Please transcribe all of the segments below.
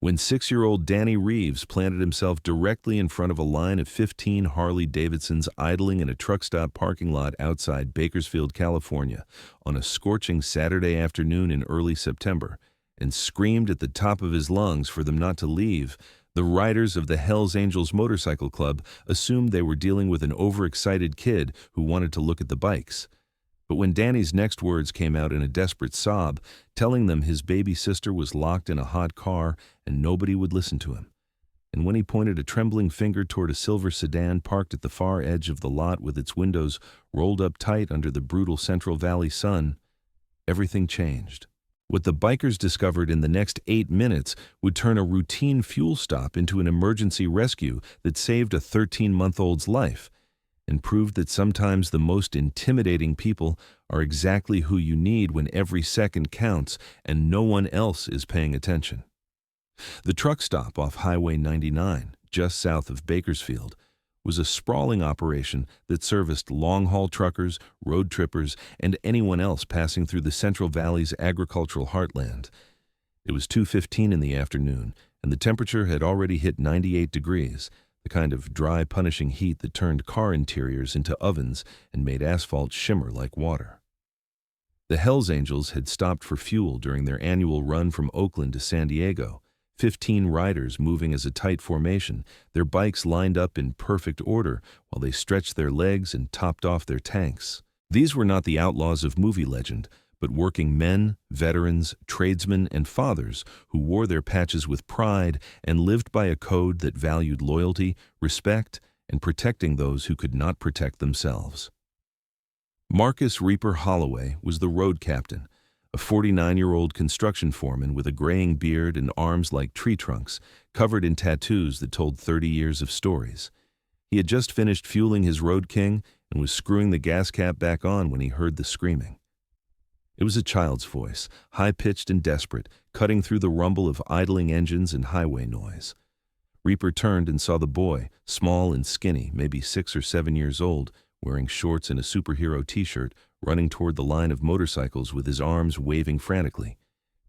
when 6-year-old Danny Reeves planted himself directly in front of a line of 15 Harley-Davidsons idling in a truck stop parking lot outside Bakersfield, California, on a scorching Saturday afternoon in early September, and screamed at the top of his lungs for them not to leave, the riders of the Hells Angels Motorcycle Club assumed they were dealing with an overexcited kid who wanted to look at the bikes. But when Danny's next words came out in a desperate sob, telling them his baby sister was locked in a hot car and nobody would listen to him, and when he pointed a trembling finger toward a silver sedan parked at the far edge of the lot with its windows rolled up tight under the brutal Central Valley sun, everything changed. What the bikers discovered in the next 8 minutes would turn a routine fuel stop into an emergency rescue that saved a 13-month-old's life, and proved that sometimes the most intimidating people are exactly who you need when every second counts and no one else is paying attention. The truck stop off Highway 99, just south of Bakersfield, was a sprawling operation that serviced long-haul truckers, road trippers, and anyone else passing through the Central Valley's agricultural heartland. It was 2:15 in the afternoon, and the temperature had already hit 98 degrees, the kind of dry, punishing heat that turned car interiors into ovens and made asphalt shimmer like water. The Hells Angels had stopped for fuel during their annual run from Oakland to San Diego, 15 riders moving as a tight formation, their bikes lined up in perfect order while they stretched their legs and topped off their tanks. These were not the outlaws of movie legend, but working men, veterans, tradesmen, and fathers who wore their patches with pride and lived by a code that valued loyalty, respect, and protecting those who could not protect themselves. Marcus Reaper Holloway was the road captain, a 49-year-old construction foreman with a graying beard and arms like tree trunks, covered in tattoos that told 30 years of stories. He had just finished fueling his Road King and was screwing the gas cap back on when he heard the screaming. It was a child's voice, high-pitched and desperate, cutting through the rumble of idling engines and highway noise. Reaper turned and saw the boy, small and skinny, maybe 6 or 7 years old, wearing shorts and a superhero t-shirt, running toward the line of motorcycles with his arms waving frantically.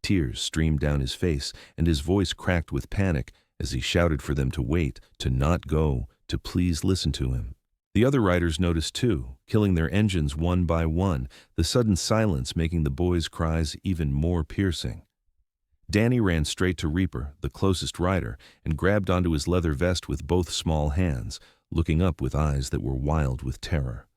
Tears streamed down his face, and his voice cracked with panic as he shouted for them to wait, to not go, to please listen to him. The other riders noticed too, killing their engines one by one, the sudden silence making the boys' cries even more piercing. Danny ran straight to Reaper, the closest rider, and grabbed onto his leather vest with both small hands, looking up with eyes that were wild with terror.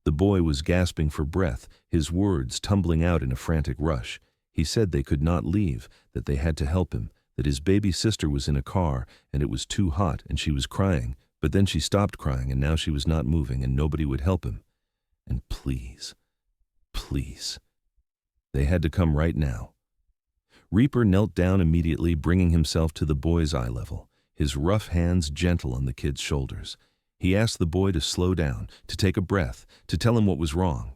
The boy was gasping for breath, his words tumbling out in a frantic rush. He said they could not leave, that they had to help him, that his baby sister was in a car, and it was too hot, and she was crying. But then she stopped crying, and now she was not moving, and nobody would help him. And please, please. They had to come right now. Reaper knelt down immediately, bringing himself to the boy's eye level, his rough hands gentle on the kid's shoulders. He asked the boy to slow down, to take a breath, to tell him what was wrong.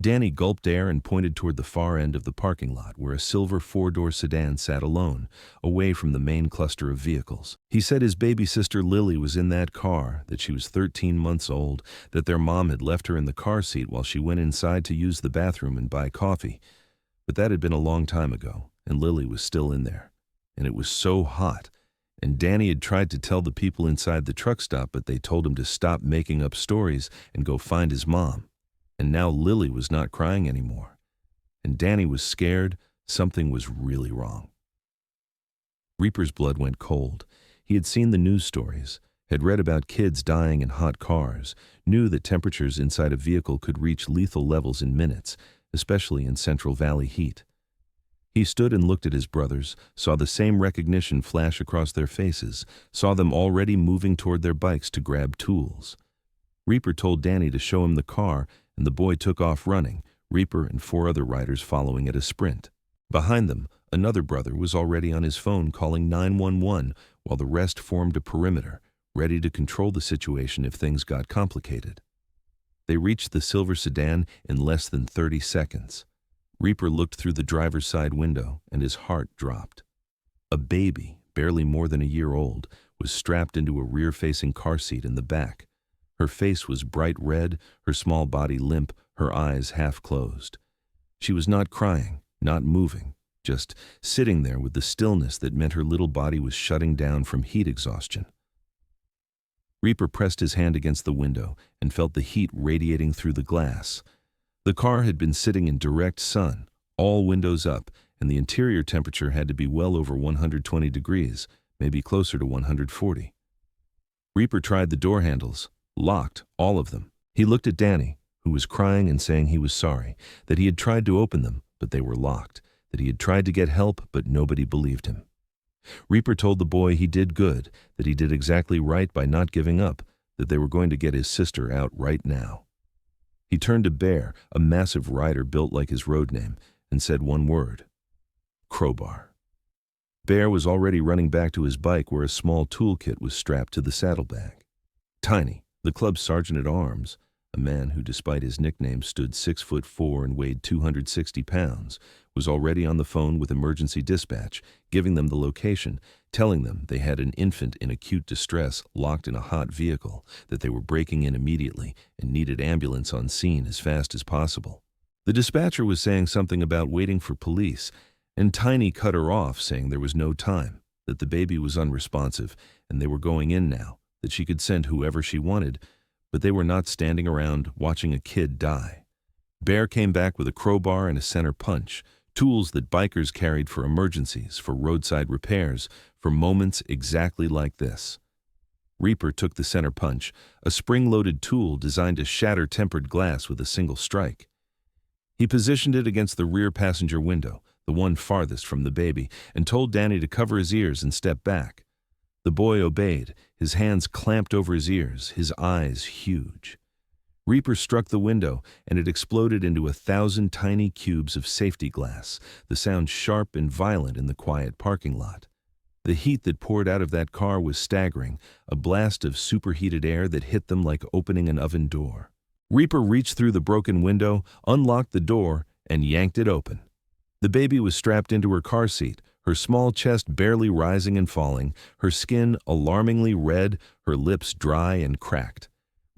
Danny gulped air and pointed toward the far end of the parking lot where a silver 4-door sedan sat alone, away from the main cluster of vehicles. He said his baby sister Lily was in that car, that she was 13 months old, that their mom had left her in the car seat while she went inside to use the bathroom and buy coffee. But that had been a long time ago, and Lily was still in there. And it was so hot. And Danny had tried to tell the people inside the truck stop, but they told him to stop making up stories and go find his mom. And now Lily was not crying anymore. And Danny was scared. Something was really wrong. Reaper's blood went cold. He had seen the news stories, had read about kids dying in hot cars, knew that temperatures inside a vehicle could reach lethal levels in minutes, especially in Central Valley heat. He stood and looked at his brothers, saw the same recognition flash across their faces, saw them already moving toward their bikes to grab tools. Reaper told Danny to show him the car, and the boy took off running, Reaper and 4 other riders following at a sprint. Behind them, another brother was already on his phone calling 911 while the rest formed a perimeter, ready to control the situation if things got complicated. They reached the silver sedan in less than 30 seconds. Reaper looked through the driver's side window, and his heart dropped. A baby, barely more than a year old, was strapped into a rear-facing car seat in the back. Her face was bright red, her small body limp, her eyes half closed. She was not crying, not moving, just sitting there with the stillness that meant her little body was shutting down from heat exhaustion. Reaper pressed his hand against the window and felt the heat radiating through the glass. The car had been sitting in direct sun, all windows up, and the interior temperature had to be well over 120 degrees, maybe closer to 140. Reaper tried the door handles, locked, all of them. He looked at Danny, who was crying and saying he was sorry, that he had tried to open them, but they were locked, that he had tried to get help, but nobody believed him. Reaper told the boy he did good, that he did exactly right by not giving up, that they were going to get his sister out right now. He turned to Bear, a massive rider built like his road name, and said one word: crowbar. Bear was already running back to his bike where a small toolkit was strapped to the saddlebag. Tiny, the club's sergeant-at-arms, a man who despite his nickname stood 6'4" and weighed 260 pounds, was already on the phone with emergency dispatch, giving them the location, telling them they had an infant in acute distress locked in a hot vehicle, that they were breaking in immediately and needed ambulance on scene as fast as possible. The dispatcher was saying something about waiting for police, and Tiny cut her off, saying there was no time, that the baby was unresponsive, and they were going in now, that she could send whoever she wanted, but they were not standing around watching a kid die. Bear came back with a crowbar and a center punch, tools that bikers carried for emergencies, for roadside repairs, for moments exactly like this. Reaper took the center punch, a spring-loaded tool designed to shatter tempered glass with a single strike. He positioned it against the rear passenger window, the one farthest from the baby, and told Danny to cover his ears and step back. The boy obeyed, his hands clamped over his ears, his eyes huge. Reaper struck the window, and it exploded into 1,000 tiny cubes of safety glass, the sound sharp and violent in the quiet parking lot. The heat that poured out of that car was staggering, a blast of superheated air that hit them like opening an oven door. Reaper reached through the broken window, unlocked the door, and yanked it open. The baby was strapped into her car seat, her small chest barely rising and falling, her skin alarmingly red, her lips dry and cracked.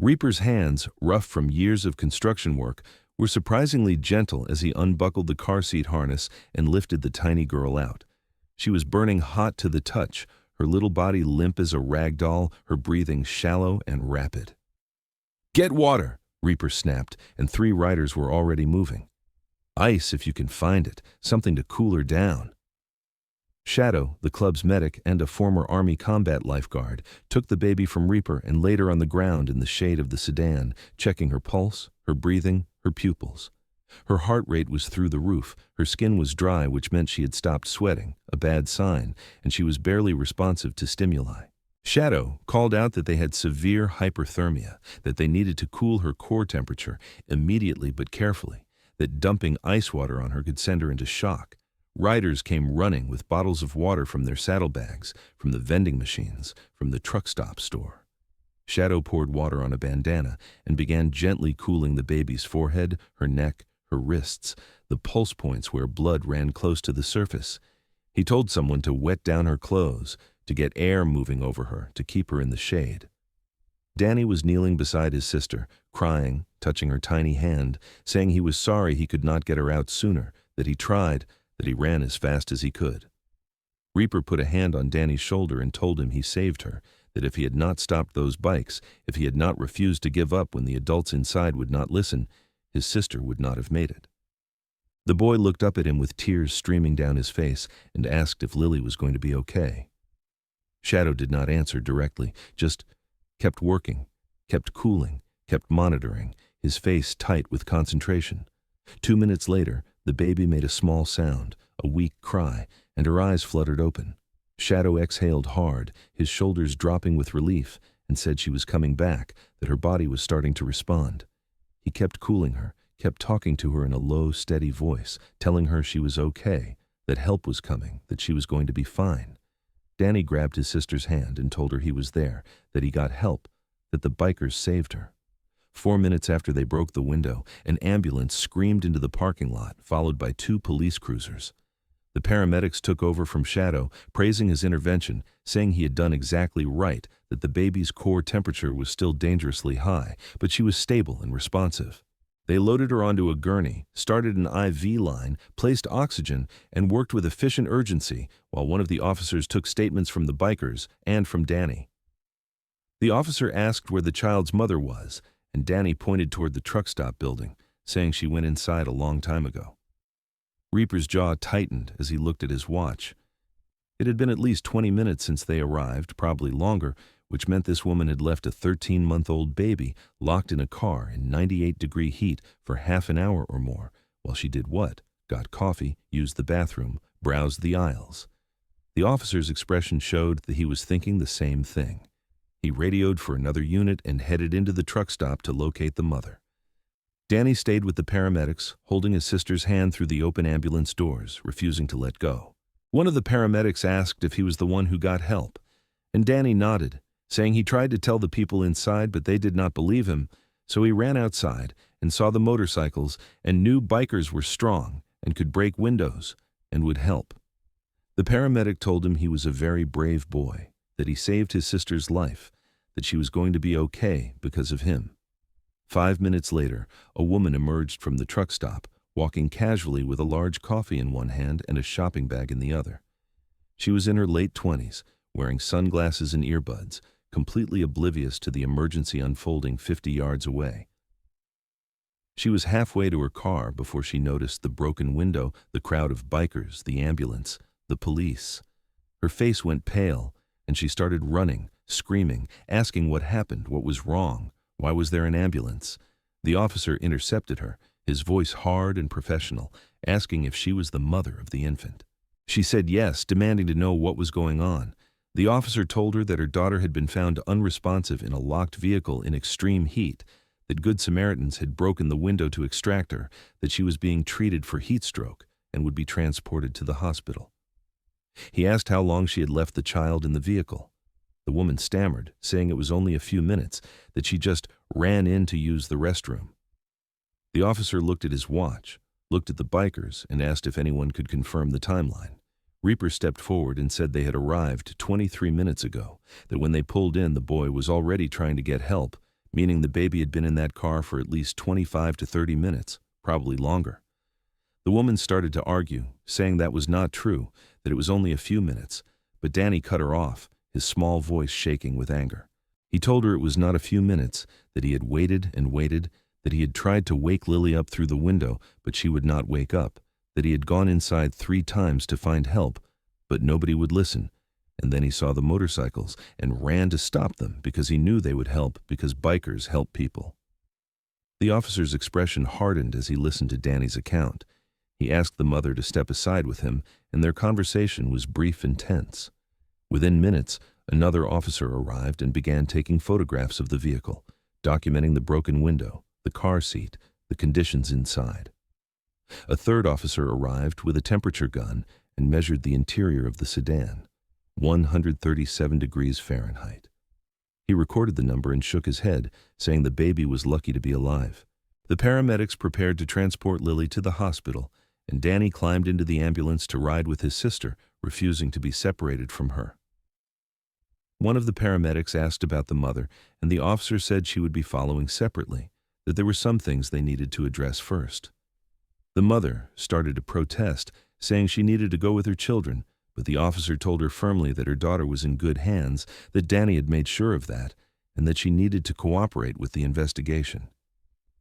Reaper's hands, rough from years of construction work, were surprisingly gentle as he unbuckled the car seat harness and lifted the tiny girl out. She was burning hot to the touch, her little body limp as a rag doll, her breathing shallow and rapid. "Get water!" Reaper snapped, and 3 riders were already moving. "Ice if you can find it, something to cool her down." Shadow, the club's medic and a former Army combat lifeguard, took the baby from Reaper and laid her on the ground in the shade of the sedan, checking her pulse, her breathing, her pupils. Her heart rate was through the roof, her skin was dry, which meant she had stopped sweating, a bad sign, and she was barely responsive to stimuli. Shadow called out that they had severe hyperthermia, that they needed to cool her core temperature immediately but carefully, that dumping ice water on her could send her into shock. Riders came running with bottles of water from their saddlebags, from the vending machines, from the truck stop store. Shadow poured water on a bandana and began gently cooling the baby's forehead, her neck, her wrists, the pulse points where blood ran close to the surface. He told someone to wet down her clothes, to get air moving over her, to keep her in the shade. Danny was kneeling beside his sister, crying, touching her tiny hand, saying he was sorry he could not get her out sooner, that he tried, that he ran as fast as he could. Reaper put a hand on Danny's shoulder and told him he saved her, that if he had not stopped those bikes, if he had not refused to give up when the adults inside would not listen, his sister would not have made it. The boy looked up at him with tears streaming down his face and asked if Lily was going to be okay. Shadow did not answer directly, just kept working, kept cooling, kept monitoring, his face tight with concentration. 2 minutes later, the baby made a small sound, a weak cry, and her eyes fluttered open. Shadow exhaled hard, his shoulders dropping with relief, and said she was coming back, that her body was starting to respond. He kept cooling her, kept talking to her in a low, steady voice, telling her she was okay, that help was coming, that she was going to be fine. Danny grabbed his sister's hand and told her he was there, that he got help, that the bikers saved her. 4 minutes after they broke the window, an ambulance screamed into the parking lot, followed by 2 police cruisers. The paramedics took over from Shadow, praising his intervention, saying he had done exactly right, that the baby's core temperature was still dangerously high, but she was stable and responsive. They loaded her onto a gurney, started an IV line, placed oxygen, and worked with efficient urgency while one of the officers took statements from the bikers and from Danny. The officer asked where the child's mother was, and Danny pointed toward the truck stop building, saying she went inside a long time ago. Reaper's jaw tightened as he looked at his watch. It had been at least 20 minutes since they arrived, probably longer, which meant this woman had left a 13-month-old baby locked in a car in 98-degree heat for half an hour or more, while she did what? Got coffee, used the bathroom, browsed the aisles. The officer's expression showed that he was thinking the same thing. He radioed for another unit and headed into the truck stop to locate the mother. Danny stayed with the paramedics, holding his sister's hand through the open ambulance doors, refusing to let go. One of the paramedics asked if he was the one who got help, and Danny nodded, saying he tried to tell the people inside but they did not believe him, so he ran outside and saw the motorcycles and knew bikers were strong and could break windows and would help. The paramedic told him he was a very brave boy, that he saved his sister's life, that she was going to be okay because of him. 5 minutes later, a woman emerged from the truck stop, walking casually with a large coffee in one hand and a shopping bag in the other. She was in her late 20s, wearing sunglasses and earbuds, completely oblivious to the emergency unfolding 50 yards away. She was halfway to her car before she noticed the broken window, the crowd of bikers, the ambulance, the police. Her face went pale, and she started running, screaming, asking what happened, what was wrong, why was there an ambulance? The officer intercepted her, his voice hard and professional, asking if she was the mother of the infant. She said yes, demanding to know what was going on. The officer told her that her daughter had been found unresponsive in a locked vehicle in extreme heat, that Good Samaritans had broken the window to extract her, that she was being treated for heat stroke and would be transported to the hospital. He asked how long she had left the child in the vehicle. The woman stammered, saying it was only a few minutes, that she just ran in to use the restroom. The officer looked at his watch, looked at the bikers, and asked if anyone could confirm the timeline. Reaper stepped forward and said they had arrived 23 minutes ago, that when they pulled in, the boy was already trying to get help, meaning the baby had been in that car for at least 25 to 30 minutes, probably longer. The woman started to argue, saying that was not true, that it was only a few minutes, but Danny cut her off, his small voice shaking with anger. He told her it was not a few minutes, that he had waited and waited, that he had tried to wake Lily up through the window, but she would not wake up, that he had gone inside 3 times to find help, but nobody would listen, and then he saw the motorcycles and ran to stop them because he knew they would help because bikers help people. The officer's expression hardened as he listened to Danny's account. He asked the mother to step aside with him, and their conversation was brief and tense. Within minutes, another officer arrived and began taking photographs of the vehicle, documenting the broken window, the car seat, the conditions inside. A third officer arrived with a temperature gun and measured the interior of the sedan, 137 degrees Fahrenheit. He recorded the number and shook his head, saying the baby was lucky to be alive. The paramedics prepared to transport Lily to the hospital, and Danny climbed into the ambulance to ride with his sister, refusing to be separated from her. One of the paramedics asked about the mother, and the officer said she would be following separately, that there were some things they needed to address first. The mother started to protest, saying she needed to go with her children, but the officer told her firmly that her daughter was in good hands, that Danny had made sure of that, and that she needed to cooperate with the investigation.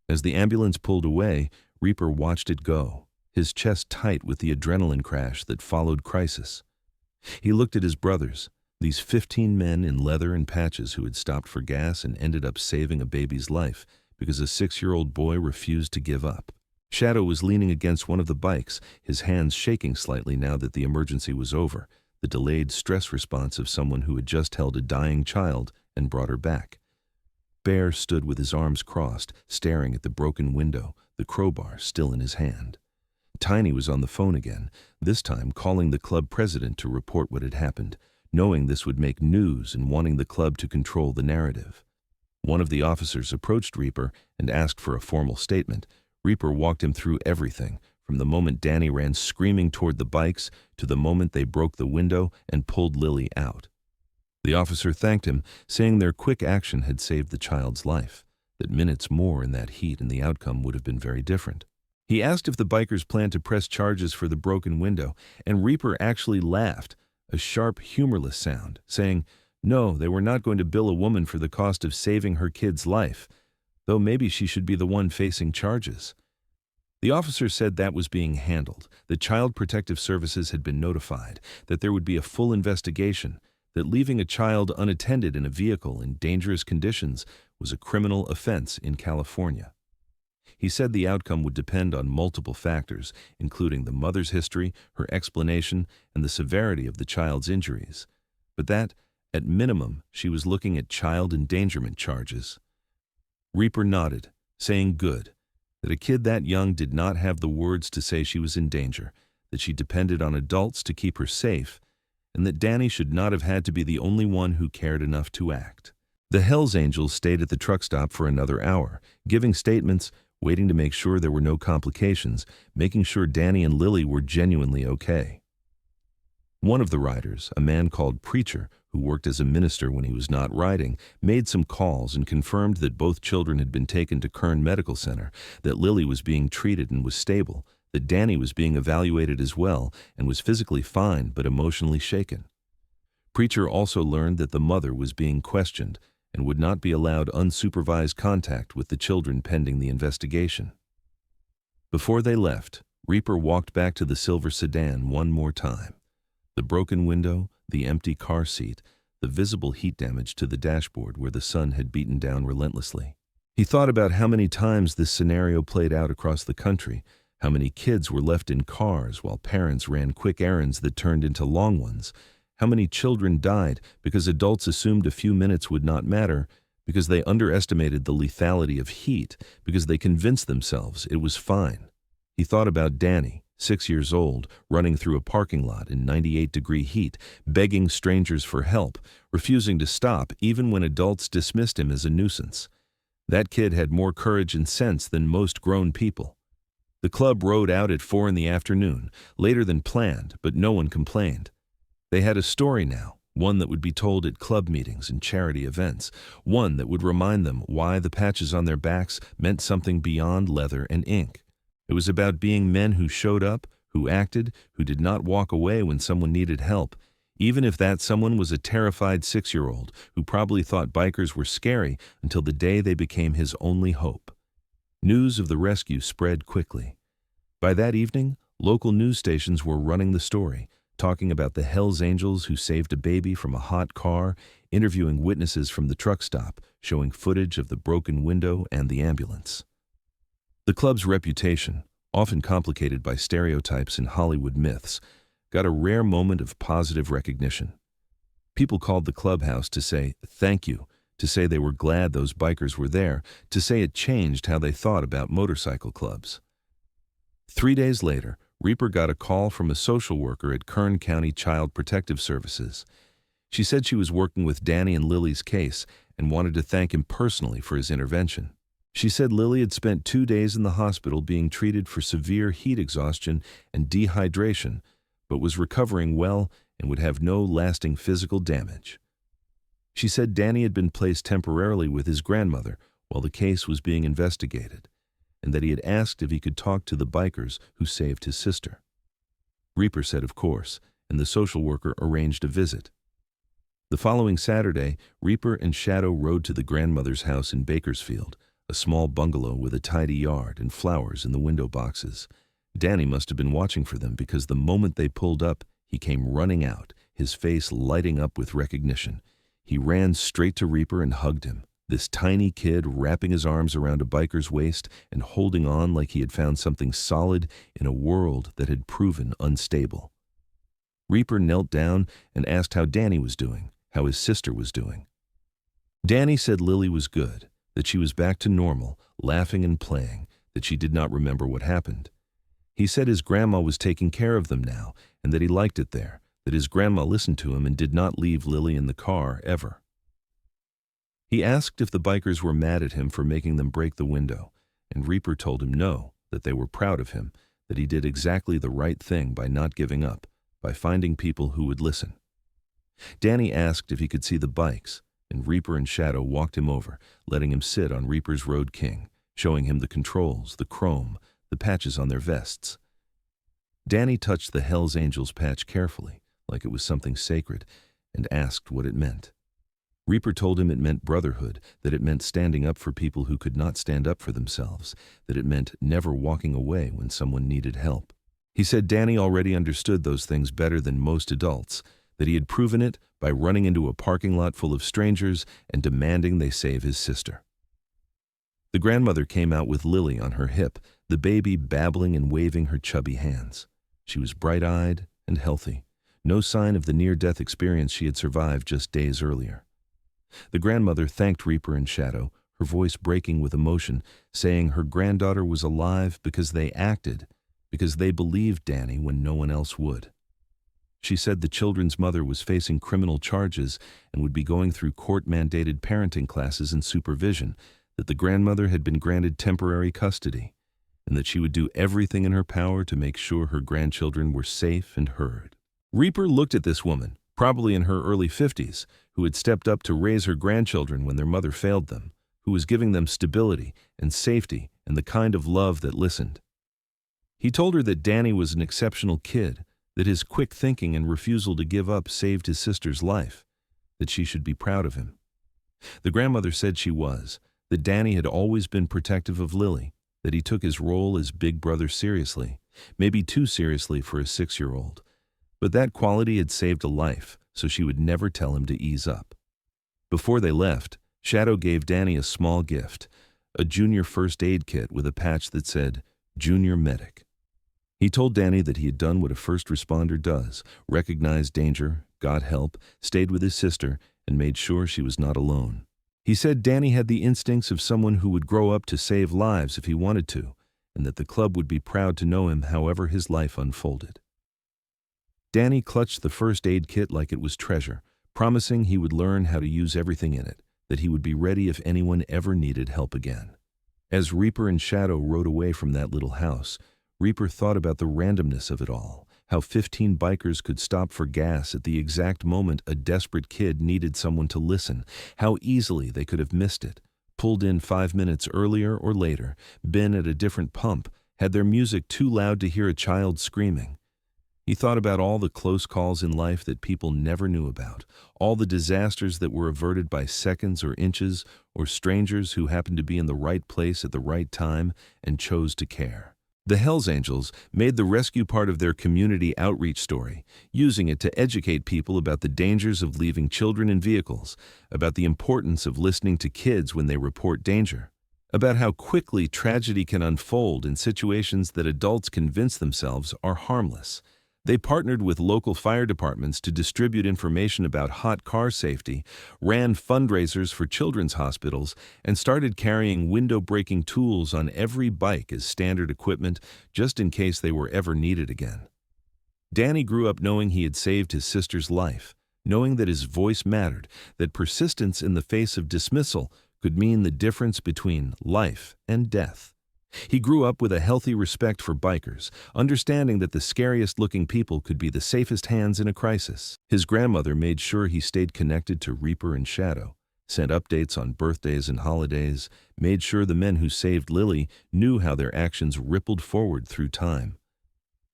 As the ambulance pulled away, Reaper watched it go, his chest tight with the adrenaline crash that followed crisis. He looked at his brothers, these 15 men in leather and patches who had stopped for gas and ended up saving a baby's life because a 6-year-old boy refused to give up. Shadow was leaning against one of the bikes, his hands shaking slightly now that the emergency was over, the delayed stress response of someone who had just held a dying child and brought her back. Bear stood with his arms crossed, staring at the broken window, the crowbar still in his hand. Tiny was on the phone again, this time calling the club president to report what had happened, knowing this would make news and wanting the club to control the narrative. One of the officers approached Reaper and asked for a formal statement. Reaper walked him through everything, from the moment Danny ran screaming toward the bikes to the moment they broke the window and pulled Lily out. The officer thanked him, saying their quick action had saved the child's life. that minutes more in that heat and the outcome would have been very different. He asked if the bikers planned to press charges for the broken window, and Reaper actually laughed, a sharp, humorless sound, saying, no, they were not going to bill a woman for the cost of saving her kid's life, though maybe she should be the one facing charges. The officer said that was being handled, that Child Protective Services had been notified, that there would be a full investigation, that leaving a child unattended in a vehicle in dangerous conditions was a criminal offense in California. He said the outcome would depend on multiple factors, including the mother's history, her explanation, and the severity of the child's injuries, but that, at minimum, she was looking at child endangerment charges. Reaper nodded, saying good, that a kid that young did not have the words to say she was in danger, that she depended on adults to keep her safe, and that Danny should not have had to be the only one who cared enough to act. The Hells Angels stayed at the truck stop for another hour, giving statements, waiting to make sure there were no complications, making sure Danny and Lily were genuinely okay. One of the riders, a man called Preacher, who worked as a minister when he was not riding, made some calls and confirmed that both children had been taken to Kern Medical Center, that Lily was being treated and was stable, that Danny was being evaluated as well and was physically fine but emotionally shaken. Preacher also learned that the mother was being questioned and would not be allowed unsupervised contact with the children pending the investigation. Before they left, Reaper walked back to the silver sedan one more time. The broken window, the empty car seat, the visible heat damage to the dashboard where the sun had beaten down relentlessly. He thought about how many times this scenario played out across the country, how many kids were left in cars while parents ran quick errands that turned into long ones, how many children died because adults assumed a few minutes would not matter, because they underestimated the lethality of heat, because they convinced themselves it was fine. He thought about Danny, 6 years old, running through a parking lot in 98-degree heat, begging strangers for help, refusing to stop even when adults dismissed him as a nuisance. That kid had more courage and sense than most grown people. The club rode out at 4 p.m, later than planned, but no one complained. They had a story now, one that would be told at club meetings and charity events, one that would remind them why the patches on their backs meant something beyond leather and ink. It was about being men who showed up, who acted, who did not walk away when someone needed help, even if that someone was a terrified 6-year-old who probably thought bikers were scary until the day they became his only hope. News of the rescue spread quickly. By that evening, local news stations were running the story, talking about the Hells Angels who saved a baby from a hot car, interviewing witnesses from the truck stop, showing footage of the broken window and the ambulance. The club's reputation, often complicated by stereotypes and Hollywood myths, got a rare moment of positive recognition. People called the clubhouse to say thank you, to say they were glad those bikers were there, to say it changed how they thought about motorcycle clubs. 3 days later, Reaper got a call from a social worker at Kern County Child Protective Services. She said she was working with Danny and Lily's case and wanted to thank him personally for his intervention. She said Lily had spent 2 days in the hospital being treated for severe heat exhaustion and dehydration, but was recovering well and would have no lasting physical damage. She said Danny had been placed temporarily with his grandmother while the case was being investigated, and that he had asked if he could talk to the bikers who saved his sister. Reaper said of course, and the social worker arranged a visit. The following Saturday, Reaper and Shadow rode to the grandmother's house in Bakersfield, a small bungalow with a tidy yard and flowers in the window boxes. Danny must have been watching for them because the moment they pulled up, he came running out, his face lighting up with recognition. He ran straight to Reaper and hugged him, this tiny kid wrapping his arms around a biker's waist and holding on like he had found something solid in a world that had proven unstable. Reaper knelt down and asked how Danny was doing, how his sister was doing. Danny said Lily was good, that she was back to normal, laughing and playing, that she did not remember what happened. He said his grandma was taking care of them now and that he liked it there, that his grandma listened to him and did not leave Lily in the car ever. He asked if the bikers were mad at him for making them break the window, and Reaper told him no, that they were proud of him, that he did exactly the right thing by not giving up, by finding people who would listen. Danny asked if he could see the bikes, and Reaper and Shadow walked him over, letting him sit on Reaper's Road King, showing him the controls, the chrome, the patches on their vests. Danny touched the Hells Angels patch carefully, like it was something sacred, and asked what it meant. Reaper told him it meant brotherhood, that it meant standing up for people who could not stand up for themselves, that it meant never walking away when someone needed help. He said Danny already understood those things better than most adults, that he had proven it by running into a parking lot full of strangers and demanding they save his sister. The grandmother came out with Lily on her hip, the baby babbling and waving her chubby hands. She was bright-eyed and healthy, no sign of the near-death experience she had survived just days earlier. The grandmother thanked Reaper and Shadow, her voice breaking with emotion, saying her granddaughter was alive because they acted, because they believed Danny when no one else would. She said the children's mother was facing criminal charges and would be going through court-mandated parenting classes and supervision, that the grandmother had been granted temporary custody, and that she would do everything in her power to make sure her grandchildren were safe and heard. Reaper looked at this woman, probably in her early 50s, who had stepped up to raise her grandchildren when their mother failed them, who was giving them stability and safety and the kind of love that listened. He told her that Danny was an exceptional kid, that his quick thinking and refusal to give up saved his sister's life, that she should be proud of him. The grandmother said she was, that Danny had always been protective of Lily, that he took his role as big brother seriously, maybe too seriously for a 6-year-old, but that quality had saved a life, so she would never tell him to ease up. Before they left, Shadow gave Danny a small gift, a junior first aid kit with a patch that said, Junior Medic. He told Danny that he had done what a first responder does, recognized danger, got help, stayed with his sister, and made sure she was not alone. He said Danny had the instincts of someone who would grow up to save lives if he wanted to, and that the club would be proud to know him however his life unfolded. Danny clutched the first aid kit like it was treasure, promising he would learn how to use everything in it, that he would be ready if anyone ever needed help again. As Reaper and Shadow rode away from that little house, Reaper thought about the randomness of it all, how 15 bikers could stop for gas at the exact moment a desperate kid needed someone to listen, how easily they could have missed it, pulled in 5 minutes earlier or later, been at a different pump, had their music too loud to hear a child screaming. He thought about all the close calls in life that people never knew about, all the disasters that were averted by seconds or inches, or strangers who happened to be in the right place at the right time and chose to care. The Hells Angels made the rescue part of their community outreach story, using it to educate people about the dangers of leaving children in vehicles, about the importance of listening to kids when they report danger, about how quickly tragedy can unfold in situations that adults convince themselves are harmless. They partnered with local fire departments to distribute information about hot car safety, ran fundraisers for children's hospitals, and started carrying window-breaking tools on every bike as standard equipment just in case they were ever needed again. Danny grew up knowing he had saved his sister's life, knowing that his voice mattered, that persistence in the face of dismissal could mean the difference between life and death. He grew up with a healthy respect for bikers, understanding that the scariest-looking people could be the safest hands in a crisis. His grandmother made sure he stayed connected to Reaper and Shadow, sent updates on birthdays and holidays, made sure the men who saved Lily knew how their actions rippled forward through time.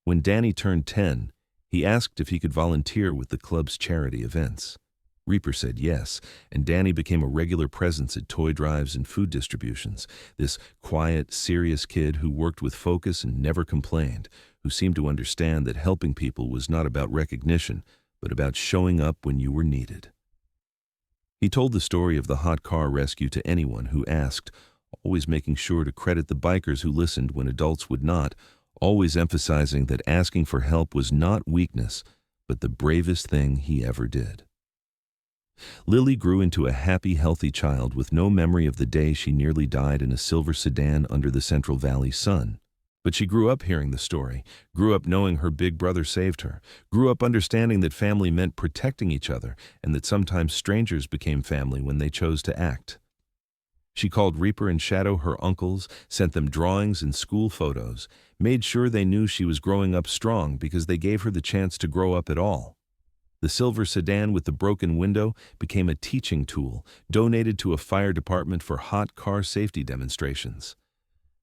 When Danny turned 10, he asked if he could volunteer with the club's charity events. Reaper said yes, and Danny became a regular presence at toy drives and food distributions, this quiet, serious kid who worked with focus and never complained, who seemed to understand that helping people was not about recognition, but about showing up when you were needed. He told the story of the hot car rescue to anyone who asked, always making sure to credit the bikers who listened when adults would not, always emphasizing that asking for help was not weakness, but the bravest thing he ever did. Lily grew into a happy, healthy child with no memory of the day she nearly died in a silver sedan under the Central Valley sun. But she grew up hearing the story, grew up knowing her big brother saved her, grew up understanding that family meant protecting each other and that sometimes strangers became family when they chose to act. She called Reaper and Shadow her uncles, sent them drawings and school photos, made sure they knew she was growing up strong because they gave her the chance to grow up at all. The silver sedan with the broken window became a teaching tool, donated to a fire department for hot car safety demonstrations.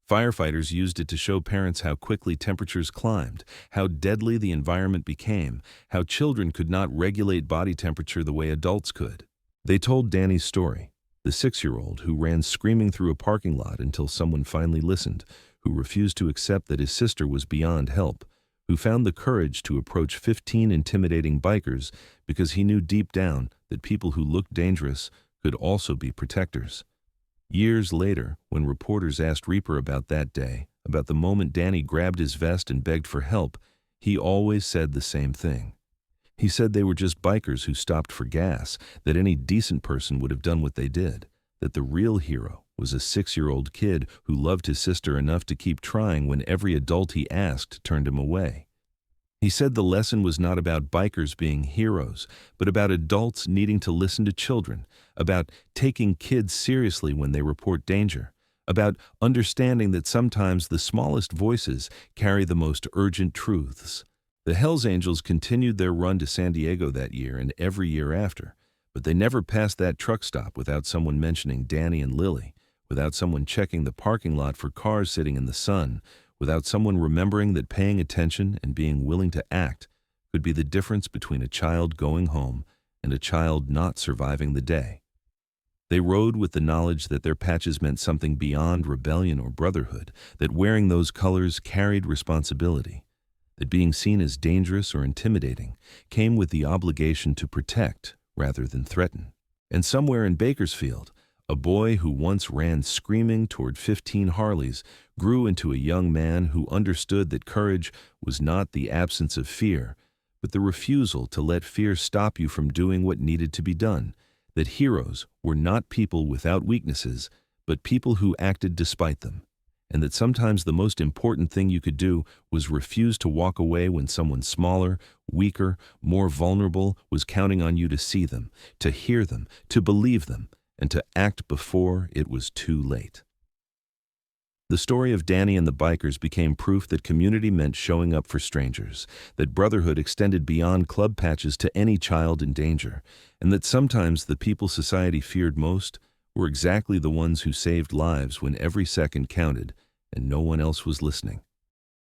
Firefighters used it to show parents how quickly temperatures climbed, how deadly the environment became, how children could not regulate body temperature the way adults could. They told Danny's story, the 6-year-old who ran screaming through a parking lot until someone finally listened, who refused to accept that his sister was beyond help, who found the courage to approach 15 intimidating bikers because he knew deep down that people who looked dangerous could also be protectors. Years later, when reporters asked Reaper about that day, about the moment Danny grabbed his vest and begged for help, he always said the same thing. He said they were just bikers who stopped for gas, that any decent person would have done what they did, that the real hero was a 6-year-old kid who loved his sister enough to keep trying when every adult he asked turned him away. He said the lesson was not about bikers being heroes, but about adults needing to listen to children, about taking kids seriously when they report danger, about understanding that sometimes the smallest voices carry the most urgent truths. The Hells Angels continued their run to San Diego that year and every year after, but they never passed that truck stop without someone mentioning Danny and Lily, without someone checking the parking lot for cars sitting in the sun, without someone remembering that paying attention and being willing to act could be the difference between a child going home and a child not surviving the day. They rode with the knowledge that their patches meant something beyond rebellion or brotherhood, that wearing those colors carried responsibility, that being seen as dangerous or intimidating came with the obligation to protect rather than threaten. And somewhere in Bakersfield, a boy who once ran screaming toward 15 Harleys grew into a young man who understood that courage was not the absence of fear, but the refusal to let fear stop you from doing what needed to be done, that heroes were not people without weaknesses, but people who acted despite them, and that sometimes the most important thing you could do was refuse to walk away when someone smaller, weaker, more vulnerable was counting on you to see them, to hear them, to believe them, and to act before it was too late. The story of Danny and the bikers became proof that community meant showing up for strangers, that brotherhood extended beyond club patches to any child in danger, and that sometimes the people society feared most were exactly the ones who saved lives when every second counted and no one else was listening.